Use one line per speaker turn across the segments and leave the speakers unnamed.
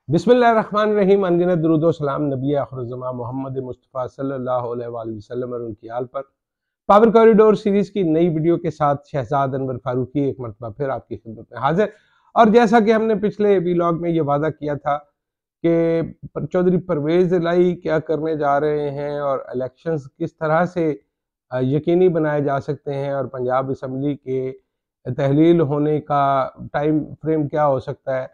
बिस्मिल्लाहिर्रहमानिर्रहीम। अनगिनत दुरूद व सलाम नबी आखिरुज़्ज़मा मोहम्मद मुस्तफ़ा सल्लल्लाहु अलैहि वसल्लम और उनकी आल पर। पावर कॉरिडोर सीरीज़ की नई वीडियो के साथ शहजाद अनवर फारूकी एक मरतबा फिर आपकी खिदमत में हाजिर। और जैसा कि हमने पिछले व्लॉग में ये वादा किया था कि चौधरी परवेज़ इलाही क्या करने जा रहे हैं और इलेक्शंस किस तरह से यकीनी बनाए जा सकते हैं और पंजाब असम्बली के तहलील होने का टाइम फ्रेम क्या हो सकता है,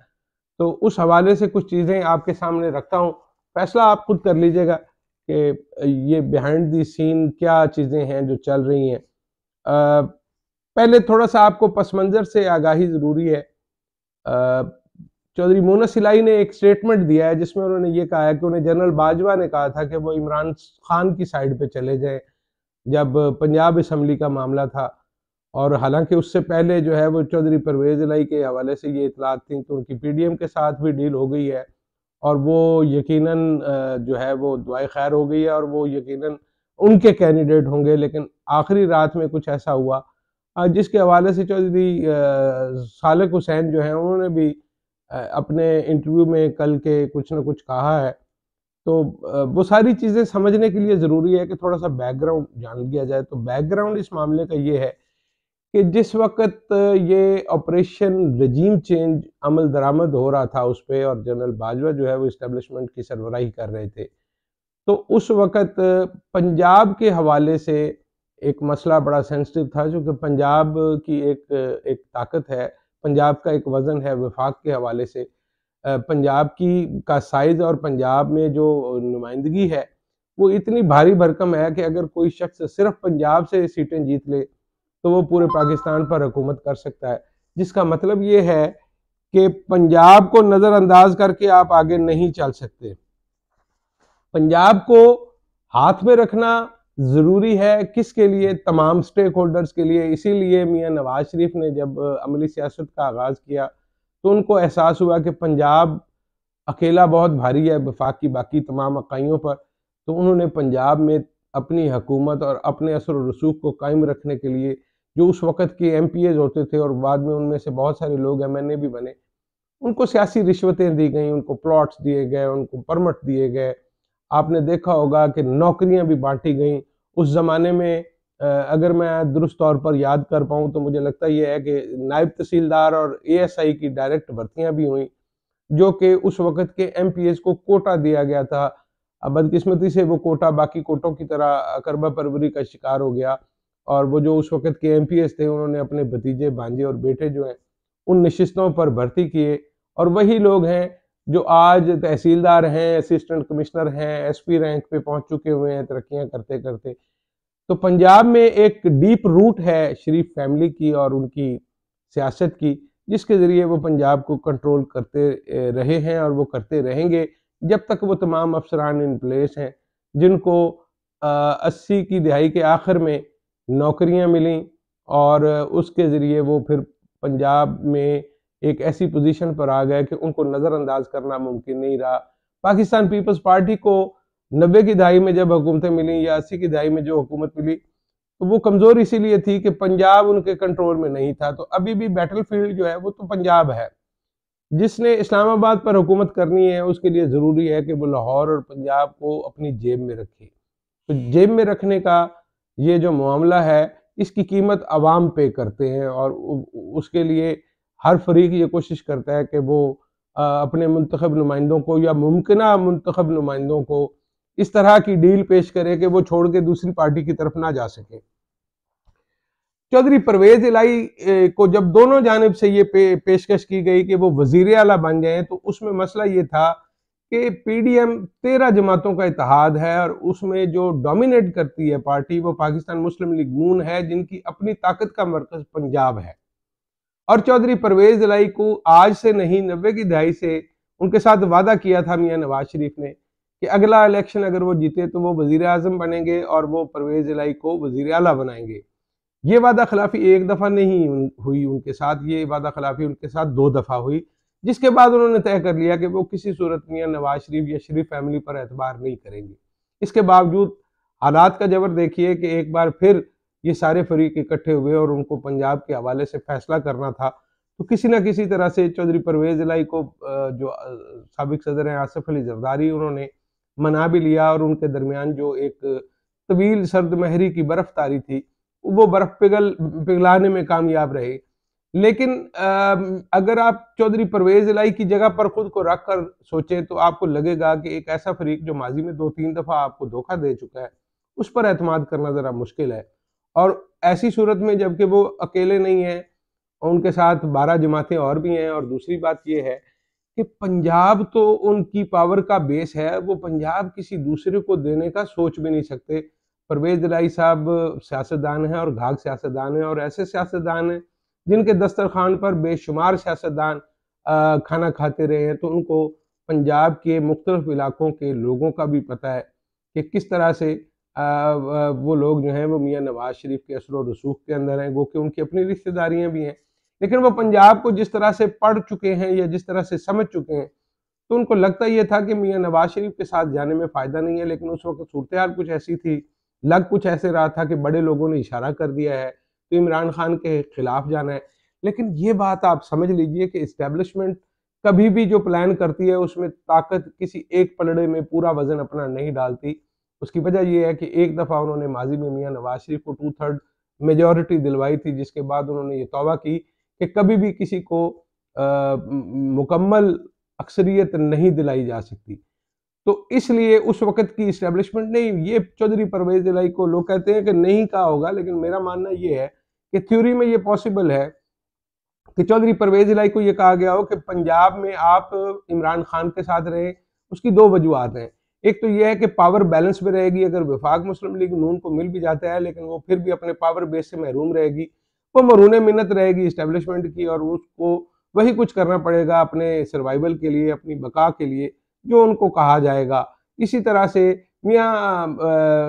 तो उस हवाले से कुछ चीज़ें आपके सामने रखता हूँ। फैसला आप खुद कर लीजिएगा कि ये बिहाइंड द सीन क्या चीज़ें हैं जो चल रही हैं। पहले थोड़ा-सा आपको पस मंज़र से आगाही ज़रूरी है। चौधरी मोनस इलाही ने एक स्टेटमेंट दिया है जिसमें उन्होंने ये कहा है कि उन्हें जनरल बाजवा ने कहा था कि वो इमरान खान की साइड पे चले जाएँ, जब पंजाब असम्बली का मामला था। और हालांकि उससे पहले जो है वो चौधरी परवेज़ इलाही के हवाले से ये इतलात थी कि उनकी पीडीएम के साथ भी डील हो गई है और वो यकीनन जो है वो दुआए खैर हो गई है और वो यकीनन उनके कैंडिडेट होंगे। लेकिन आखिरी रात में कुछ ऐसा हुआ जिसके हवाले से चौधरी सालिक हुसैन जो है उन्होंने भी अपने इंटरव्यू में कल के कुछ न कुछ कहा है। तो वो सारी चीज़ें समझने के लिए ज़रूरी है कि थोड़ा-सा बैकग्राउंड जान लिया जाए। तो बैकग्राउंड इस मामले का ये है कि जिस वक़्त ये ऑपरेशन रजीम चेंज अमल दरामद हो रहा था उस पे और जनरल बाजवा जो है वो एस्टेब्लिशमेंट की सरबराही कर रहे थे, तो उस वक़्त पंजाब के हवाले से एक मसला बड़ा सेंसिटिव था, क्योंकि पंजाब की एक ताकत है, पंजाब का एक वज़न है वफ़ाक के हवाले से। पंजाब की का साइज़ और पंजाब में जो नुमाइंदगी है, वो इतनी भारी भरकम है कि अगर कोई शख्स सिर्फ़ पंजाब से सीटें जीत ले, तो वो पूरे पाकिस्तान पर हुकूमत कर सकता है। जिसका मतलब ये है कि पंजाब को नज़रअंदाज करके आप आगे नहीं चल सकते। पंजाब को हाथ में रखना ज़रूरी है, किसके लिए? तमाम स्टेक होल्डर्स के लिए। इसीलिए मियाँ नवाज़ शरीफ ने जब अमली सियासत का आगाज़ किया, तो उनको एहसास हुआ कि पंजाब अकेला बहुत भारी है वफाक की बाकी तमाम इकाइयों पर। तो उन्होंने पंजाब में अपनी हुकूमत और अपने असर और रसूख को कायम रखने के लिए जो उस वक़्त के एमपीएज़ होते थे और बाद में उनमें से बहुत सारे लोग एमएनए भी बने, उनको सियासी रिश्वतें दी गईं, उनको प्लॉट्स दिए गए, उनको परमिट दिए गए। आपने देखा होगा कि नौकरियाँ भी बाँटी गईं। उस ज़माने में अगर मैं दुरुस्त तौर पर याद कर पाऊँ तो मुझे लगता ये है कि नायब तहसीलदार और एएसआई की डायरेक्ट भर्तियाँ भी हुईं, जो कि उस वक़्त के एमपीएज़ को कोटा दिया गया था। अब बदकिस्मती से वो कोटा बाकी कोटों की तरह अकरबा परवरी का शिकार हो गया और वो जो उस वक़्त के एमपीएज़ थे उन्होंने अपने भतीजे, भांजे और बेटे जो हैं उन नशिस्तों पर भर्ती किए और वही लोग हैं जो आज तहसीलदार हैं, असिस्टेंट कमिश्नर हैं, एसपी रैंक पे पहुँच चुके हुए हैं तरक्कियाँ करते-करते। तो पंजाब में एक डीप रूट है शरीफ फैमिली की और उनकी सियासत की, जिसके ज़रिए वो पंजाब को कंट्रोल करते रहे हैं और वो करते रहेंगे जब तक वो तमाम अफसरान इन प्लेस हैं, जिनको 80 की दहाई के आखिर में नौकरियां मिलीं और उसके ज़रिए वो फिर पंजाब में एक ऐसी पोजीशन पर आ गए कि उनको नज़रअंदाज करना मुमकिन नहीं रहा। पाकिस्तान पीपल्स पार्टी को 90 की दहाई में जब हुकूमतें मिली या 80 की दहाई में जो हुकूमत मिली, तो वो कमज़ोर इसीलिए थी कि पंजाब उनके कंट्रोल में नहीं था। तो अभी भी बैटलफील्ड जो है वो तो पंजाब है। जिसने इस्लामाबाद पर हुकूमत करनी है उसके लिए ज़रूरी है कि वो लाहौर और पंजाब को अपनी जेब में रखे। तो जेब में रखने का ये जो मामला है, इसकी कीमत अवाम पे करते हैं और उसके लिए हर फरीक ये कोशिश करता है कि वो अपने मुंतखब नुमाइंदों को या मुमकिना मुंतखब नुमाइंदों को इस तरह की डील पेश करे कि वो छोड़ के दूसरी पार्टी की तरफ ना जा सके। चौधरी परवेज इलाही को जब दोनों जानिब से ये पेशकश की गई कि वो वजीर आला बन जाएं, तो उसमें मसला ये था कि पीडीएम 13 जमातों का इत्तेहाद है और उसमें जो डोमिनेट करती है पार्टी वो पाकिस्तान मुस्लिम लीग नून है, जिनकी अपनी ताकत का मरकज पंजाब है। और चौधरी परवेज इलाही को आज से नहीं 90 की दहाई से उनके साथ वादा किया था मियाँ नवाज शरीफ ने कि अगला इलेक्शन अगर वो जीते तो वो वजीर आजम बनेंगे और वो परवेज इलाही को वजीर आला बनाएंगे। ये वादा खिलाफी एक दफ़ा नहीं हुई उनके साथ, ये वादा खिलाफी उनके साथ 2 दफ़ा हुई, जिसके बाद उन्होंने तय कर लिया कि वो किसी सूरत में नवाज शरीफ या शरीफ फैमिली पर एतबार नहीं करेंगे। इसके बावजूद हालात का जबर देखिए कि एक बार फिर ये सारे फरीक इकट्ठे हुए और उनको पंजाब के हवाले से फैसला करना था। तो किसी न किसी तरह से चौधरी परवेज़ इलाही को जो साबिक सदर हैं आसिफ अली ज़रदारी, उन्होंने मना भी लिया और उनके दरमियान जो एक तवील सर्द महरी की बर्फ़-तारी थी, वो बर्फ़ पिघलाने में कामयाब रहे। लेकिन अगर आप चौधरी परवेज़ इलाही की जगह पर खुद को रख कर सोचें तो आपको लगेगा कि एक ऐसा फ़रीक जो माज़ी में 2-3 दफ़ा आपको धोखा दे चुका है, उस पर एतमाद करना ज़रा मुश्किल है। और ऐसी सूरत में जबकि वो अकेले नहीं हैं, उनके साथ 12 जमातें और भी हैं, और दूसरी बात ये है कि पंजाब तो उनकी पावर का बेस है, वो पंजाब किसी दूसरे को देने का सोच भी नहीं सकते। परवेज़ इलाही साहब सियासतदान हैं और घाघ सियासतदान हैं, और ऐसे सियासतदान हैं जिनके दस्तरखान पर बेशुमार सियासतदान खाना खाते रहे हैं, तो उनको पंजाब के मुख्तलिफ इलाकों के लोगों का भी पता है कि किस तरह से वो लोग जो हैं वो मियाँ नवाज शरीफ के असर और रसूख के अंदर हैं, गो कि उनकी अपनी रिश्तेदारियां भी हैं। लेकिन वो पंजाब को जिस तरह से पढ़ चुके हैं या जिस तरह से समझ चुके हैं, तो उनको लगता ये था कि मियाँ नवाज शरीफ के साथ जाने में फ़ायदा नहीं है। लेकिन उस वक़्त सूरत-ए-हाल कुछ ऐसी थी, लग कुछ ऐसे रहा था कि बड़े लोगों ने इशारा कर दिया है, तो इमरान खान के खिलाफ जाना है। लेकिन ये बात आप समझ लीजिए कि एस्टेब्लिशमेंट कभी भी जो प्लान करती है, उसमें ताकत किसी एक पलड़े में पूरा वज़न अपना नहीं डालती। उसकी वजह ये है कि एक दफ़ा उन्होंने माज़ी में मियाँ नवाज शरीफ को 2/3 मेजॉरिटी दिलवाई थी, जिसके बाद उन्होंने ये तौबा की कि कभी भी किसी को मुकम्मल अक्सरियत नहीं दिलाई जा सकती। तो इसलिए उस वक़्त की एस्टेब्लिशमेंट ने ये चौधरी परवेज़ इलाही को, लोग कहते हैं कि नहीं कहा होगा, लेकिन मेरा मानना ये है कि थ्योरी में ये पॉसिबल है कि चौधरी परवेज़ इलाही को ये कहा गया हो कि पंजाब में आप इमरान खान के साथ रहें। उसकी 2 वजूहात हैं। एक तो ये है कि पावर बैलेंस में रहेगी, अगर वफाक मुस्लिम लीग नून को मिल भी जाता है, लेकिन वो फिर भी अपने पावर बेस से महरूम रहेगी। वो मरून मिन्नत रहेगी एस्टेब्लिशमेंट की, और उसको वही कुछ करना पड़ेगा अपने सर्वाइवल के लिए, अपनी बका के लिए, जो उनको कहा जाएगा। इसी तरह से मियाँ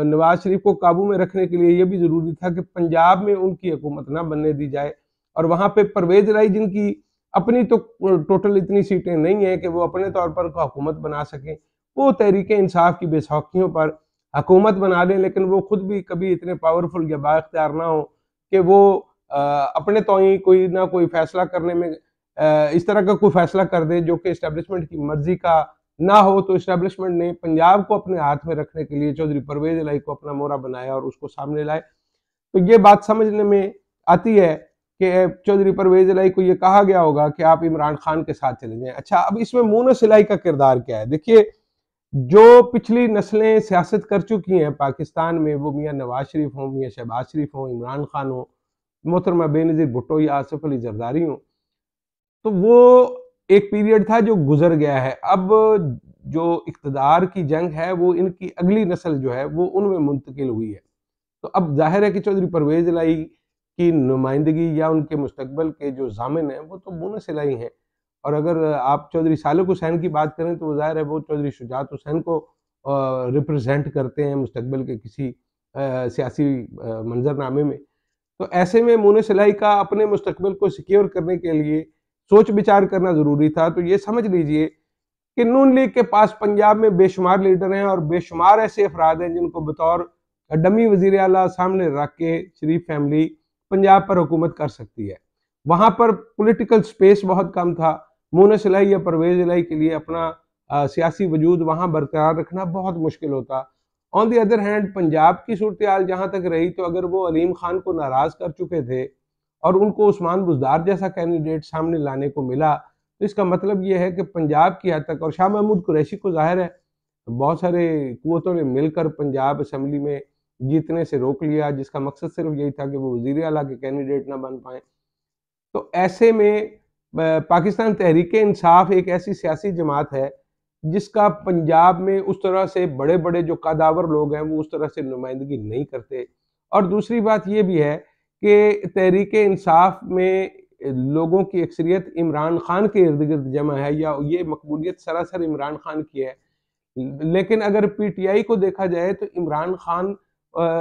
नवाज शरीफ को काबू में रखने के लिए ये भी ज़रूरी था कि पंजाब में उनकी हुकूमत ना बनने दी जाए, और वहाँ पे परवेज़ इलाही, जिनकी अपनी तो टोटल इतनी सीटें नहीं है कि वो अपने तौर पर हुकूमत बना सकें, वो तहरीक इंसाफ की बेसौखियों पर हुकूमत बना लें, लेकिन वो खुद भी कभी इतने पावरफुल या बाइख्तियार ना हो कि वो अपने तो ही कोई ना कोई फैसला करने में इस तरह का कोई फैसला कर दे जो कि इस्टेब्लिशमेंट की मर्जी का ना हो। तो इस्टेब्लिशमेंट ने पंजाब को अपने हाथ में रखने के लिए चौधरी परवेज़ इलाही को अपना मोहरा बनाया और उसको सामने लाए। तो ये बात समझने में आती है कि चौधरी परवेज़ इलाही को ये कहा गया होगा कि आप इमरान खान के साथ चले जाएं। अच्छा, अब इसमें मुनस इलाही का किरदार क्या है? देखिए, जो पिछली नस्लें सियासत कर चुकी हैं पाकिस्तान में, वो मियाँ नवाज शरीफ हों, मियाँ शहबाज शरीफ हों, इमरान खान हो, मोहतरमा बेनज़ीर भुट्टो या आसिफ अली जरदारी हों, तो वो एक पीरियड था जो गुजर गया है। अब जो इक़्तिदार की जंग है, वो इनकी अगली नस्ल जो है वो उनमें मुंतकिल हुई है। तो अब ज़ाहिर है कि चौधरी परवेज़ इलाही की नुमाइंदगी या उनके मुस्तकबिल के जो ज़ामिन हैं, वो तो मुनस इलाही हैं। और अगर आप चौधरी सालिक हुसैन की बात करें, तो ज़ाहिर है वो चौधरी शुजात हुसैन को रिप्रेज़ेंट करते हैं मुस्तकबिल के किसी सियासी मंज़रनामे में। तो ऐसे में मुनस इलाही का अपने मुस्तकबिल को सिक्योर करने के लिए सोच विचार करना ज़रूरी था। तो ये समझ लीजिए कि नून लीग के पास पंजाब में बेशुमार लीडर हैं, और बेशुमार ऐसे अफराद हैं जिनको बतौर डमी वज़ीर आला सामने रख के शरीफ फैमिली पंजाब पर हुकूमत कर सकती है। वहाँ पर पॉलिटिकल स्पेस बहुत कम था। मुनस इलाही या परवेज़ इलाही के लिए अपना सियासी वजूद वहाँ बरकरार रखना बहुत मुश्किल होता। On the other hand, Punjab की सूरत-ए-हाल जहाँ तक रही, तो अगर वो अलीम खान को नाराज़ कर चुके थे और उनको उस्मान बुज़दार जैसा कैंडिडेट सामने लाने को मिला, तो इसका मतलब ये है कि पंजाब की हद तक, और शाह महमूद कुरैशी को ज़ाहिर है बहुत सारे कुव्वतों ने मिलकर पंजाब असेंबली में जीतने से रोक लिया, जिसका मकसद सिर्फ यही था कि वो वज़ीर आला के कैंडिडेट ना बन पाएँ। तो ऐसे में पाकिस्तान तहरीक इंसाफ एक ऐसी सियासी जमात है जिसका पंजाब में उस तरह से बड़े-बड़े जो कदावर लोग हैं, वो उस तरह से नुमाइंदगी नहीं करते। और दूसरी बात ये भी है कि तहरीक इंसाफ में लोगों की अक्सरियत इमरान खान के इर्द-गिर्द जमा है, या ये मकबूलियत सरासर इमरान खान की है। लेकिन अगर पीटीआई को देखा जाए, तो इमरान खान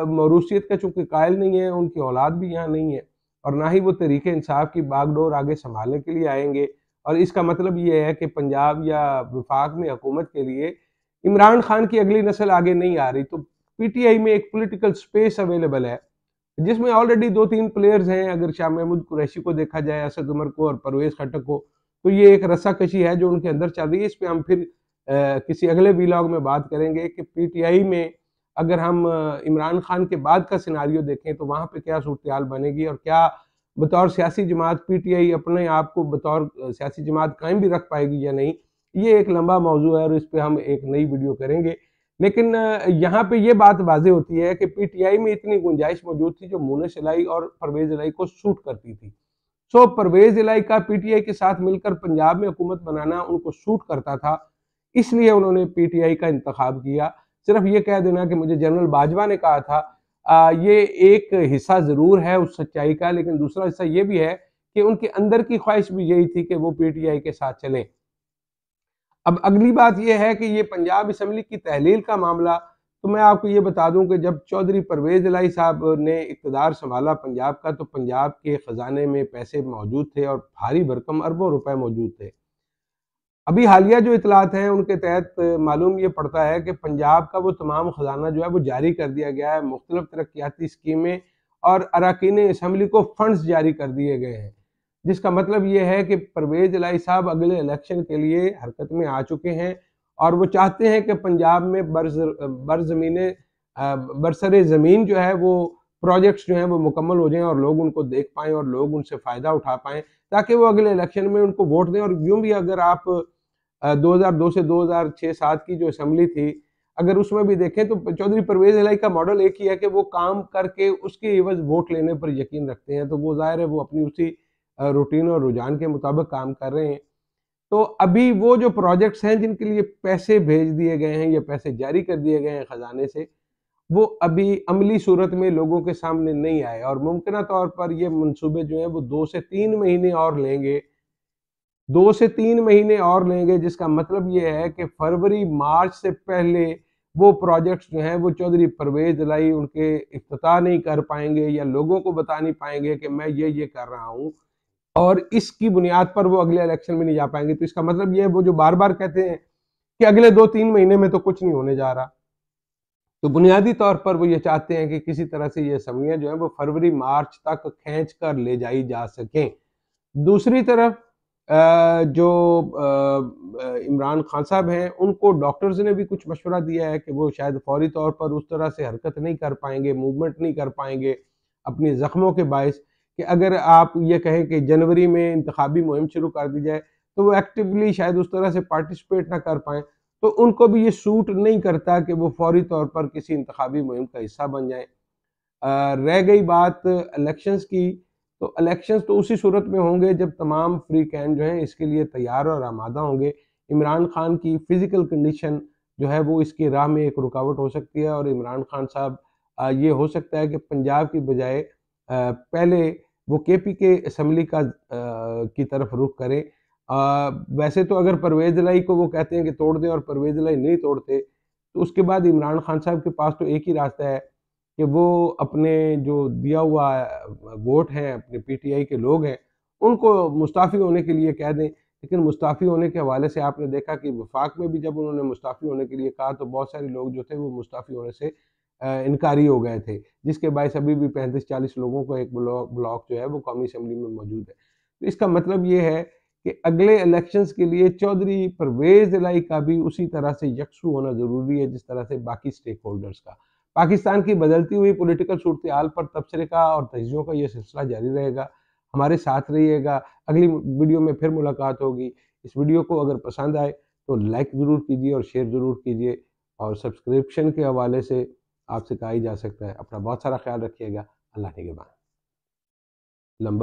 मौरूसियत का चूँकि कायल नहीं है, उनकी औलाद भी यहाँ नहीं है, और ना ही वो तहरीक इंसाफ की बागडोर आगे सँभालने के लिए आएँगे। और इसका मतलब ये है कि पंजाब या वफाक में हुकूमत के लिए इमरान खान की अगली नस्ल आगे नहीं आ रही। तो पीटीआई में एक पॉलिटिकल स्पेस अवेलेबल है, जिसमें ऑलरेडी 2-3 प्लेयर्स हैं। अगर शाह महमूद कुरैशी को देखा जाए, असद उमर को और परवेज खटक को, तो ये एक रस्साकशी है जो उनके अंदर चल रही है। इस पे हम फिर किसी अगले व्लॉग में बात करेंगे कि पीटीआई में अगर हम इमरान खान के बाद का सिनारियो देखें तो वहाँ पे क्या सूरत-ए-हाल बनेगी और क्या बतौर सियासी जमात पीटीआई अपने आप को बतौर सियासी जमात कायम भी रख पाएगी या नहीं। ये एक लंबा मौजू है और इस पे हम एक नई वीडियो करेंगे। लेकिन यहाँ पे ये बात वाज़ेह होती है कि पीटीआई में इतनी गुंजाइश मौजूद थी जो मुनीस इलाही और परवेज इलाही को सूट करती थी। सो परवेज इलाही का पीटीआई के साथ मिलकर पंजाब में हुकूमत बनाना उनको सूट करता था, इसलिए उन्होंने पीटीआई का इंतखाब किया। सिर्फ ये कह देना कि मुझे जनरल बाजवा ने कहा था, ये एक हिस्सा ज़रूर है उस सच्चाई का, लेकिन दूसरा हिस्सा ये भी है कि उनके अंदर की ख्वाहिश भी यही थी कि वो पीटीआई के साथ चलें। अब अगली बात ये है कि ये पंजाब असम्बली की तहलील का मामला, तो मैं आपको ये बता दूं कि जब चौधरी परवेज इलाही साहब ने इक़्तिदार संभाला पंजाब का, तो पंजाब के ख़जाने में पैसे मौजूद थे और भारी भरकम अरबों रुपए मौजूद थे। अभी हालिया जो इतलात हैं उनके तहत मालूम ये पड़ता है कि पंजाब का वो तमाम ख़जाना जो है वो जारी कर दिया गया है। मुख्तलिफ तरक्याती स्कीमें और अरकान असम्बली को फंड्स जारी कर दिए गए हैं, जिसका मतलब ये है कि परवेज इलाही साहब अगले इलेक्शन के लिए हरकत में आ चुके हैं और वो चाहते हैं कि पंजाब में बरसरे ज़मीन जो है वो प्रोजेक्ट्स जो हैं वो मुकम्मल हो जाएँ और लोग उनको देख पाएँ और लोग उनसे फ़ायदा उठा पाएँ, ताकि वो अगले इलेक्शन में उनको वोट दें। और यूँ भी अगर आप 2002 से 2006-7 की जो असम्बली थी, अगर उसमें भी देखें तो चौधरी परवेज इलाही का मॉडल एक ही है कि वो काम करके उसके एवज़ वोट लेने पर यकीन रखते हैं। तो वो ज़ाहिर है वो अपनी उसी रूटीन और रुझान के मुताबिक काम कर रहे हैं। तो अभी वो जो प्रोजेक्ट्स हैं जिनके लिए पैसे भेज दिए गए हैं या पैसे जारी कर दिए गए हैं खजाने से, वो अभी अमली सूरत में लोगों के सामने नहीं आए और मुमकिना तौर पर ये मंसूबे जो हैं वो 2 से 3 महीने और लेंगे। 2 से 3 महीने और लेंगे, जिसका मतलब ये है कि फरवरी मार्च से पहले वो प्रोजेक्ट्स जो हैं वो चौधरी परवेज इलाही उनके इफ्तिताह नहीं कर पाएँगे या लोगों को बता नहीं पाएँगे कि मैं ये कर रहा हूँ। और इसकी बुनियाद पर वो अगले इलेक्शन में नहीं जा पाएँगे। तो इसका मतलब ये है वो जो बार-बार कहते हैं कि अगले 2-3 महीने में तो कुछ नहीं होने जा रहा। तो बुनियादी तौर पर वो ये चाहते हैं कि किसी तरह से ये असम्बलियाँ जो हैं वो फरवरी-मार्च तक खींच कर ले जाई जा सकें। दूसरी तरफ जो इमरान खान साहब हैं, उनको डॉक्टर्स ने भी कुछ मशवरा दिया है कि वो शायद फौरी तौर पर उस तरह से हरकत नहीं कर पाएँगे, मूवमेंट नहीं कर पाएँगे अपने ज़ख्मों के बाइस, कि अगर आप ये कहें कि जनवरी में इंतखाबी मुहिम शुरू कर दी जाए, तो वो एक्टिवली शायद उस तरह से पार्टिसिपेट ना कर पाएँ। तो उनको भी ये सूट नहीं करता कि वो फौरी तौर पर किसी इंतखाबी मुहिम का हिस्सा बन जाएँ। रह गई बात इलेक्शंस की, तो इलेक्शंस तो उसी सूरत में होंगे जब तमाम फ्री कैन जो हैं इसके लिए तैयार और आमादा होंगे। इमरान खान की फ़िज़िकल कंडीशन जो है वो इसकी राह में एक रुकावट हो सकती है और इमरान खान साहब ये हो सकता है कि पंजाब की बजाय पहले वो केपी के असम्बली का की तरफ रुख करें। वैसे तो अगर परवेज़ इलाही को वो कहते हैं कि तोड़ दें और परवेज़ इलाही नहीं तोड़ते, तो उसके बाद इमरान खान साहब के पास तो एक ही रास्ता है कि वो अपने जो दिया हुआ वोट है, अपने पीटीआई के लोग हैं, उनको मुस्ताफ़ी होने के लिए कह दें। लेकिन मुस्ताफ़ी होने के हवाले से आपने देखा कि वफ़ाक में भी जब उन्होंने मुस्ताफ़ी होने के लिए कहा, तो बहुत सारे लोग जो थे वो मुस्ताफ़ी होने से इनकारी हो गए थे, जिसके बाइस अभी भी 35-40 लोगों को एक ब्लॉक जो है वो कौमी असम्बली में मौजूद है। तो इसका मतलब ये है कि अगले इलेक्शंस के लिए चौधरी परवेज़ इलाही का भी उसी तरह से यकसू होना ज़रूरी है, जिस तरह से बाकी स्टेक होल्डर्स का। पाकिस्तान की बदलती हुई पॉलिटिकल सूरत-ए-हाल पर तबसरे का और तज्ज़ियों का ये सिलसिला जारी रहेगा। हमारे साथ रहिएगा। अगली वीडियो में फिर मुलाकात होगी। इस वीडियो को अगर पसंद आए तो लाइक ज़रूर कीजिए और शेयर ज़रूर कीजिए और सब्सक्रिप्शन के हवाले से आपसे कहा ही जा सकता है। अपना बहुत सारा ख़्याल रखिएगा। अल्लाह निगहबान। लंबा